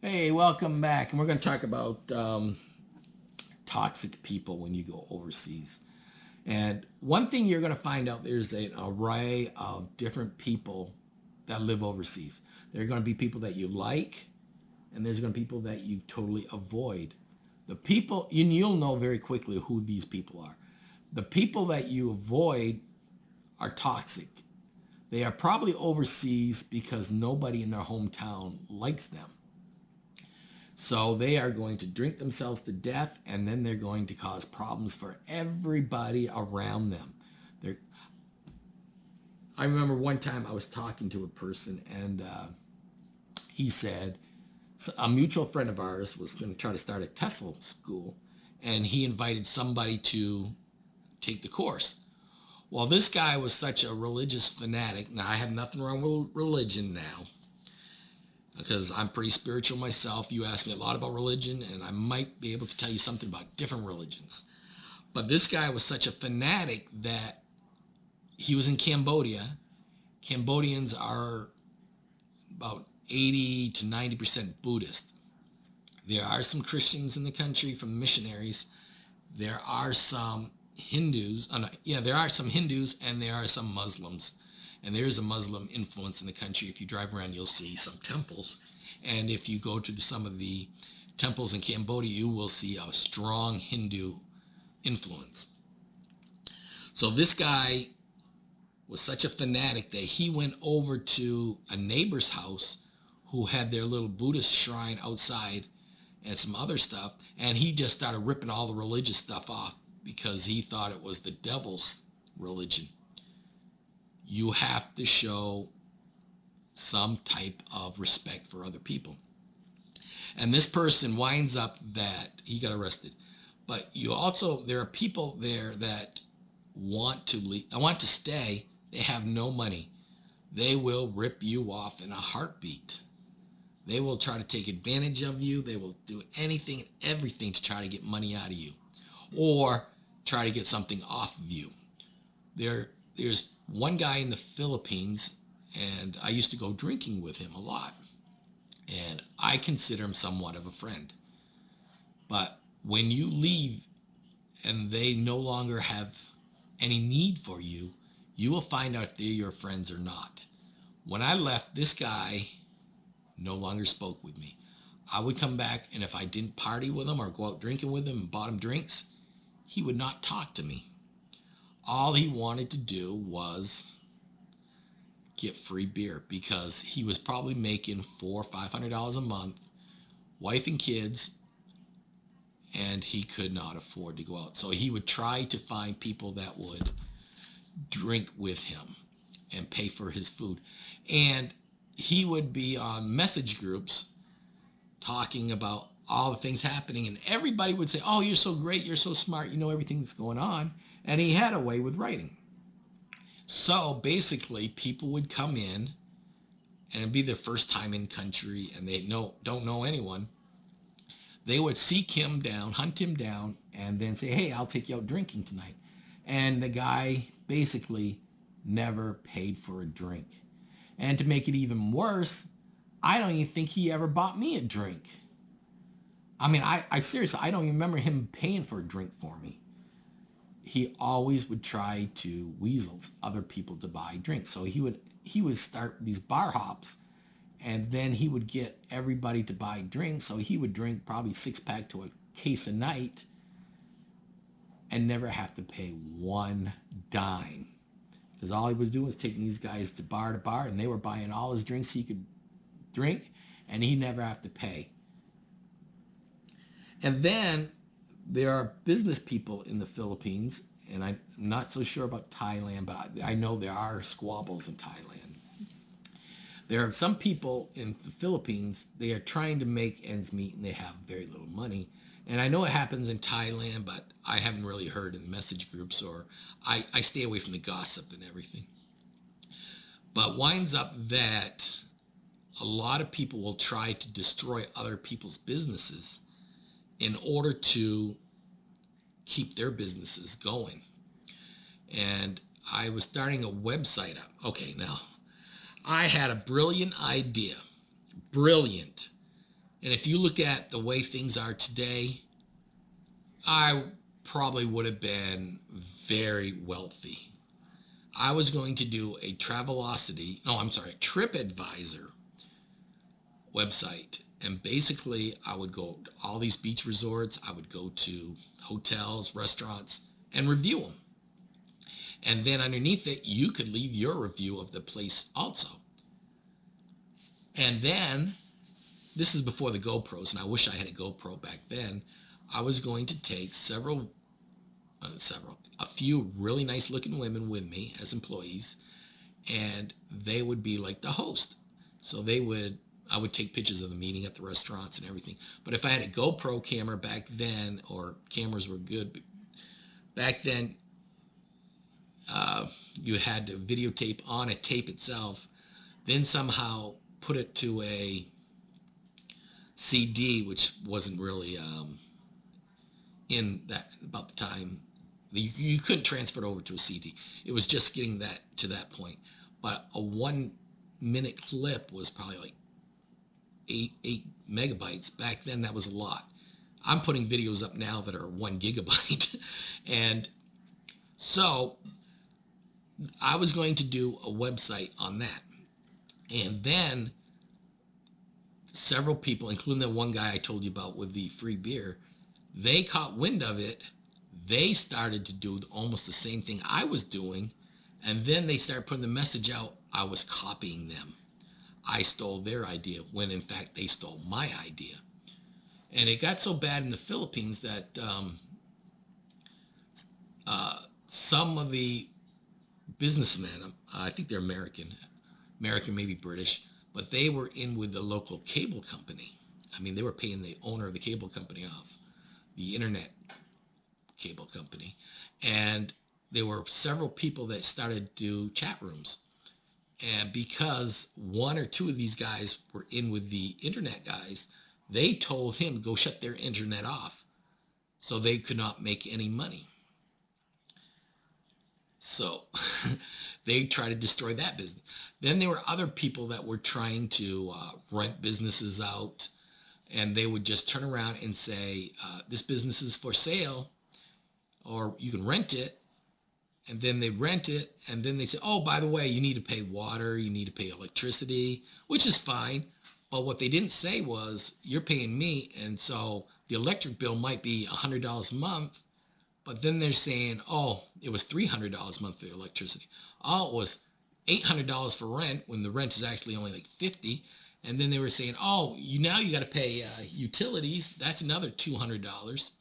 Hey, welcome back. And we're going to talk about toxic people when you go overseas. And one thing you're going to find out, there's an array of different people that live overseas. There are going to be people that you like, and there's going to be people that you totally avoid. The people, and you'll know very quickly who these people are. The people that you avoid are toxic. They are probably overseas because nobody in their hometown likes them. So they are going to drink themselves to death, and then they're going to cause problems for everybody around them. They're, I remember one time I was talking to a person, and he said a mutual friend of ours was going to try to start a Tesla school, and he invited somebody to take the course. Well, this guy was such a religious fanatic. Now, I have nothing wrong with religion now, because I'm pretty spiritual myself. You ask me a lot about religion, and I might be able to tell you something about different religions. But this guy was such a fanatic that he was in Cambodia. Cambodians are about 80 to 90% Buddhist. There are some Christians in the country from missionaries. There are some Hindus. There are some Hindus, and there are some Muslims. And there is a Muslim influence in the country. If you drive around, you'll see some temples. And if you go to some of the temples in Cambodia, you will see a strong Hindu influence. So this guy was such a fanatic that he went over to a neighbor's house who had their little Buddhist shrine outside and some other stuff, and he just started ripping all the religious stuff off because he thought it was the devil's religion. You have to show some type of respect for other people. And this person winds up that he got arrested. But there are people there that want to leave, want to stay. They have no money. They will rip you off in a heartbeat. They will try to take advantage of you. They will do anything and everything to try to get money out of you or try to get something off of you. There's one guy in the Philippines, and I used to go drinking with him a lot. And I consider him somewhat of a friend. But when you leave and they no longer have any need for you, you will find out if they're your friends or not. When I left, this guy no longer spoke with me. I would come back, and if I didn't party with him or go out drinking with him and bought him drinks, he would not talk to me. All he wanted to do was get free beer because he was probably making $400 or $500 a month, wife and kids, and he could not afford to go out. So he would try to find people that would drink with him and pay for his food. And he would be on message groups talking about all the things happening, and everybody would say, "Oh, you're so great, you're so smart, you know everything that's going on." And he had a way with writing. So basically, people would come in, and it'd be their first time in country, and they don't know anyone. They would seek him down, hunt him down, and then say, "Hey, I'll take you out drinking tonight." And the guy basically never paid for a drink. And to make it even worse, I don't even think he ever bought me a drink. I mean, I seriously, I don't even remember him paying for a drink for me. He always would try to weasel other people to buy drinks. So he would start these bar hops, and then he would get everybody to buy drinks. So he would drink probably 6-pack to a case a night and never have to pay one dime. Because all he was doing was taking these guys to bar, and they were buying all his drinks he could drink, and he never have to pay. And then there are business people in the Philippines, and I'm not so sure about Thailand, but I know there are squabbles in Thailand. There are some people in the Philippines, they are trying to make ends meet, and they have very little money. And I know it happens in Thailand, but I haven't really heard in message groups, or I stay away from the gossip and everything. But winds up that a lot of people will try to destroy other people's businesses in order to keep their businesses going. And I was starting a website up. Okay, now I had a brilliant idea. Brilliant. And if you look at the way things are today, I probably would have been very wealthy. I was going to do a TripAdvisor website. And basically, I would go to all these beach resorts. I would go to hotels, restaurants, and review them. And then underneath it, you could leave your review of the place also. And then, this is before the GoPros, and I wish I had a GoPro back then. I was going to take a few really nice looking women with me as employees, and they would be like the host. So I would take pictures of the meeting at the restaurants and everything. But if I had a GoPro camera back then, or cameras were good back then, you had to videotape on a tape itself, then somehow put it to a CD, which wasn't really in that about the time. You couldn't transfer it over to a CD. It was just getting that to that point. But a 1 minute clip was probably like 8 megabytes. Back then, that was a lot. I'm putting videos up now that are 1 gigabyte. And so I was going to do a website on that. And then several people, including the one guy I told you about with the free beer, they caught wind of it. They started to do almost the same thing I was doing. And then they started putting the message out, I was copying them. I stole their idea when in fact they stole my idea. And it got so bad in the Philippines that some of the businessmen, I think they're American, maybe British, but they were in with the local cable company. I mean, they were paying the owner of the cable company off, the internet cable company. And there were several people that started to do chat rooms. And because 1 or 2 of these guys were in with the internet guys, they told him to go shut their internet off so they could not make any money. So they tried to destroy that business. Then there were other people that were trying to rent businesses out, and they would just turn around and say, this business is for sale, or you can rent it. And then they rent it, and then they say, oh, by the way, you need to pay water, you need to pay electricity, which is fine. But what they didn't say was, you're paying me, and so the electric bill might be $100 a month, but then they're saying, oh, it was $300 a month for electricity. Oh, it was $800 for rent, when the rent is actually only like $50. And then they were saying, oh, now you got to pay utilities. That's another $200.